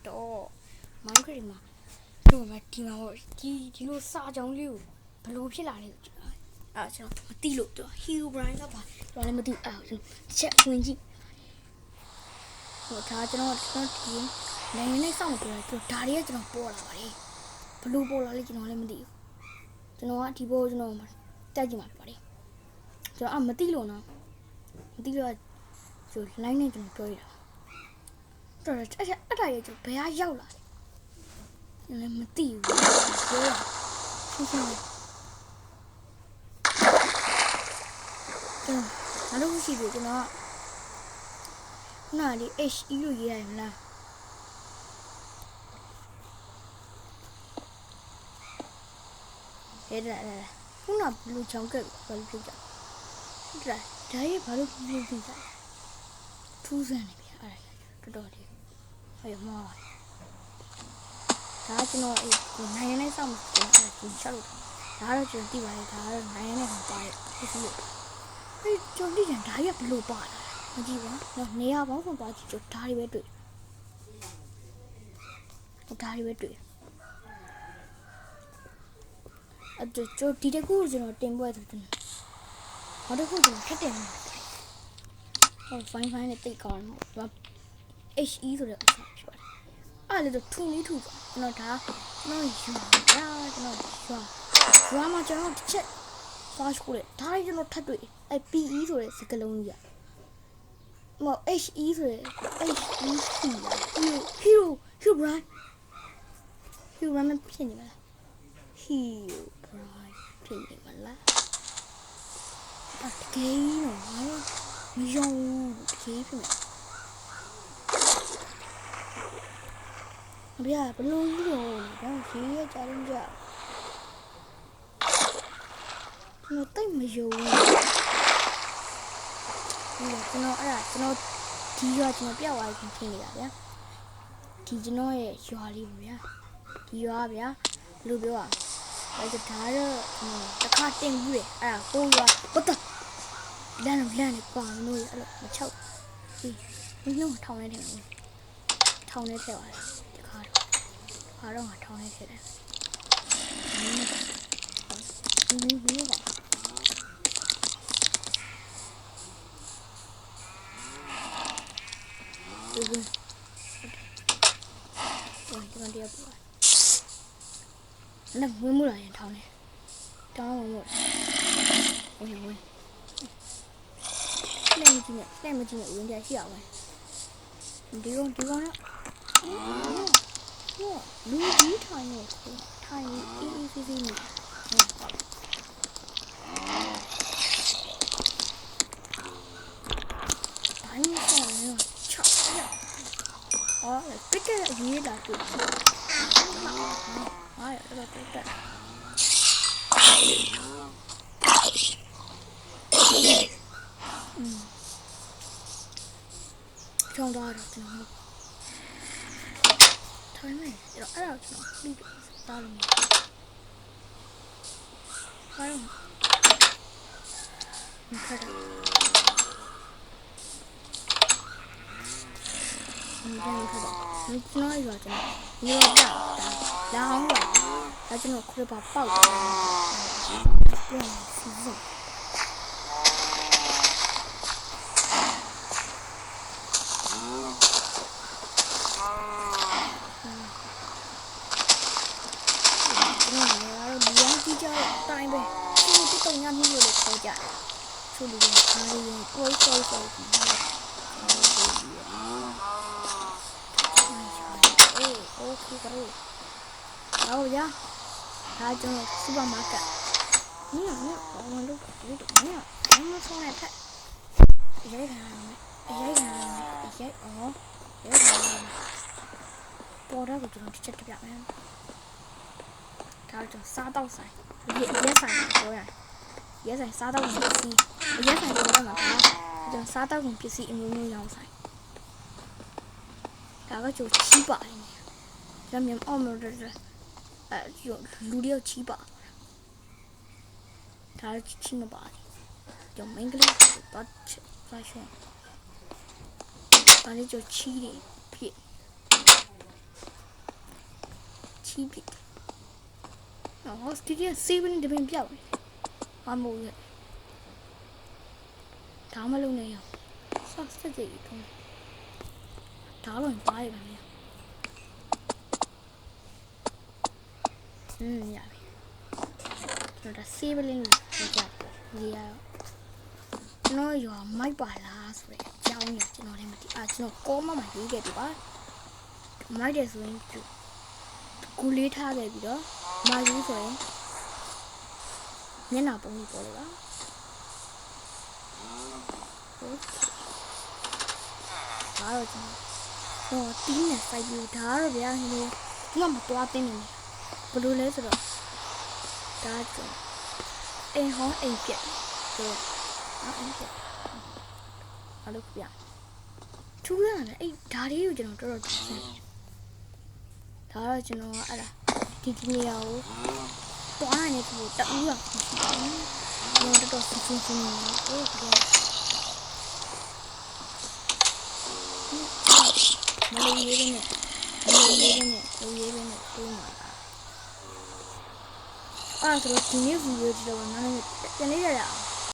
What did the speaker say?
တော့မောင်ခရီမှာတို့မှာဒီမှာဒီလိုစာကြောင်းလေးကိုဘလို့ဖြစ်လာလဲကျွန်တော်မသိလို့တော့ Hero Brian ကပါကျွန်တော်လည်းမသိကျွန်တော်ချက်ဝင်ကြည့်ဟိုဒါကျွန်တော်ဒီနိုင်ငံနဲ့စောင့်ကြည့်တော့ဒါတွေကကျွန်တော်ပေါ်လာပါတယ်ဘလို့ပေါ်လာလဲကျွန်တော်လည်းမသိဘူးကျွန်တော်ကဒီဘောကျွန်တော်တက်ကြည့်မှာဖြစ်ပါတယ်ကျွန်တော်မသိလို့နော်မသိလို့ဆို line နဲ့ကျွန်တော်ပြောရတာတော်အဲ့ဒါရဲ့ကျွန်တော်ဘယ်ဟာရောက်လာလဲကျွန်တော်လည်းမသိဘူးပြောရရှင်းရှင်းလေးအဲ့တော့ရှိပြီကျွန်တော်ခုနလေး HE လို့ရေးရတယ်မလားအဲ့ဒါခုနဘလူးချောင်းကဘာလို့ဖြစ်ကြဒါရဲ့ဘာလို့ဖြစ်ကြထူးဆန်းနေပြီအဲ့ဒါတော်လေးအဲ့မောဒါကျွန်တော်နိုင်ငံနဲ့စောင့်ကျွန်တော်ဒီချက်လို့ဒါတော့ကျွန်တော်သိပါတယ်ဒါကတော့နိုင်ငံနဲ့ပါတယ်ဖြစ်စီအဲ့ကျွန်တော်ဒီကဒါရဘလို့ပါလာမကြည့်ပါနော်နေရာပေါင်းစုံသွားကြည့်ကျွန်တော်ဒါတွေပဲတွေ့ဒါတွေပဲတွေ့အဲ့ကျွန်တော်ဒီတကူကျွန်တော်တင်ပွဲဆိုတယ်ဘာတကူကျွန်တော်ခက်တယ်ဟို fine နဲ့တိတ်ကောင်းတယ် HE ဆိုတဲ့ဥစ္စာဖြစ်ပါတယ်အဲ့လေတော့ထူလေးထူကျွန်တော်ဒါကျွန်တော်ယူတာကျွန်တော်မှာကျွန်တော်တစ်ချက်သွားရှိုးတယ်ဒါတွေကျွန်တော်ထပ်တွေ့အဲ့ PE ဆိုတဲ့စကားလုံးကြီးမဟုတ် HE ဆိုတဲ့ HE ရှိတာ Hero Brian မဖြစ်နေမလား Hero Brian ဖြစ်နေမလားအတကယ်တော့မယုံတကယ်ဖြစ်မယ်ဗျာဘလို့ကြီးတော့ဒါရှိရကြရင်ကြကျွန်တော်တိတ်မယုံဘူးကျွန်တော်ဒီရွာကျွန်တော်ပြသွားရင်ဖြစ်နေတာဗျာဒီကျွန်တော်ရဲ့ရွာလေးပါဗျာဒီရွာဗျာဘယ်လိုပြောရလဲဒါတော့တစ်ခါတင်ဘူးလေအဲ့ဒါဟိုရွာပတ်တာလမ်းနဲ့ပါလို့အဲ့လိုမချောက်ဒီလုံးထောင်နေတယ်ထောင်နေထဲပါတယ်ဒီခါတော့ငါထောင်နေထဲတယ်ဒီကဒီတရားပေါ်那ဝင်မလာရင်ထောင်းတယ်တောင်းဝင်မဝင်လက်မကြည့်နဲ့ဝင်ကြရှိအောင်ပဲဒီကောင်တော့လူကြီးထိုင်နေအေးနေဘာလို့ဆောင်းလဲချောက်ရအော်ပြစ်တဲ့အရေးလာတွေ့အဲ့တော့တက်ကျောင်းသားတော့ကျွန်တော်ထိုင်နေအဲ့တော့ကျွန်တော်ပြီးတာလို့ဟာတော့မခက်တော့ကျွန်တော်ရွာကျွန်တော်ရောပြလာအောင်ပါဒါကျွန်တော်ခရပါပေါက်ပြန်စီစဉ်တိုင်းပဲသူတိတုံညာမျိုးလို့ခေါ်ကြတယ်သူလူတွေအားလုံးကိုယ်ဆောက်ဆောက်ပြီးโอเคကဲဟောရဒါကျွန်တော်စူပါမားကတ်ဘာလို့လို့မဆုံးနဲ့ဖက်ရိုက်ပေါ်တော့ကျွန်တော်တစ်ချက်ပြမယ်ဒါကျွန်တော်စားတော့ဆိုင်ရက်ဆိုင်ပြောရရက်ဆိုင်စားတော့ပစ္စည်းရက်ဆိုင်ပြောရမှာကျွန်တော်စားတော့ပစ္စည်းအမျိုးမျိုးရောင်းဆိုင်ဒါကကျွန်တော်ချီးပါတယ်ကျွန်တော်အော်မလို့လူတွေချီးပါဒါချီးမပါတယ်ကျွန်တော်မင်္ဂလာပတ်ဖက်ရှင်ဘာလို့ကျွန်တော်ချီးတယ်ဖြစ် ထိပစ်ဟောဒီက7တပင်ပြောက်မမို့ရဒါမလုံးနဲ့ရဆော့ဆက်ကြည့်တော့ဒါလုံးပါရပါမယ်ရပြီကျွန်တော်7လင်းလို့ကြားဒီရကျွန်တော်ရောမိုက်ပါလားဆိုတဲ့အကြောင်းကိုကျွန်တော်လည်းမသိကျွန်တော်ကောမမှာရေးခဲ့ပြီပါမိုက်တယ်ဆိုရင်ကူလေးထားခဲ့ပြီးတော့မာယူဆိုရင်မျက်နှာပုံလေးပေါ်လို့ပါဒါတော့ကျွန်တော်တင်းနဲ့စိုက်ပြီးဒါတော့ဗျာဒီလိုမတွားတင်းနေဘယ်လိုလဲဆိုတော့ဒါကျွန်အိမ်ဟောင်းအိမ်ပြက်ဆိုအိမ်ပြက်အဲ့လိုပြထူးရတယ်အဲ့ဒါလေးကိုကျွန်တော်တော်တော်သိတယ်ဒါတော့ကျွန်တော်အဲ့ဒါဒီနေရာကိုတွားနေပြီတူးရအောင်ကျွန်တော်တော်စစစနေတယ်မလေးရေးနေတိုးမှာအဲ့ဒါဆိုတော့ဒီနေ့ဗီဒီယိုကြည့်တော့နားနဲ့ပြန်လေးရအောင်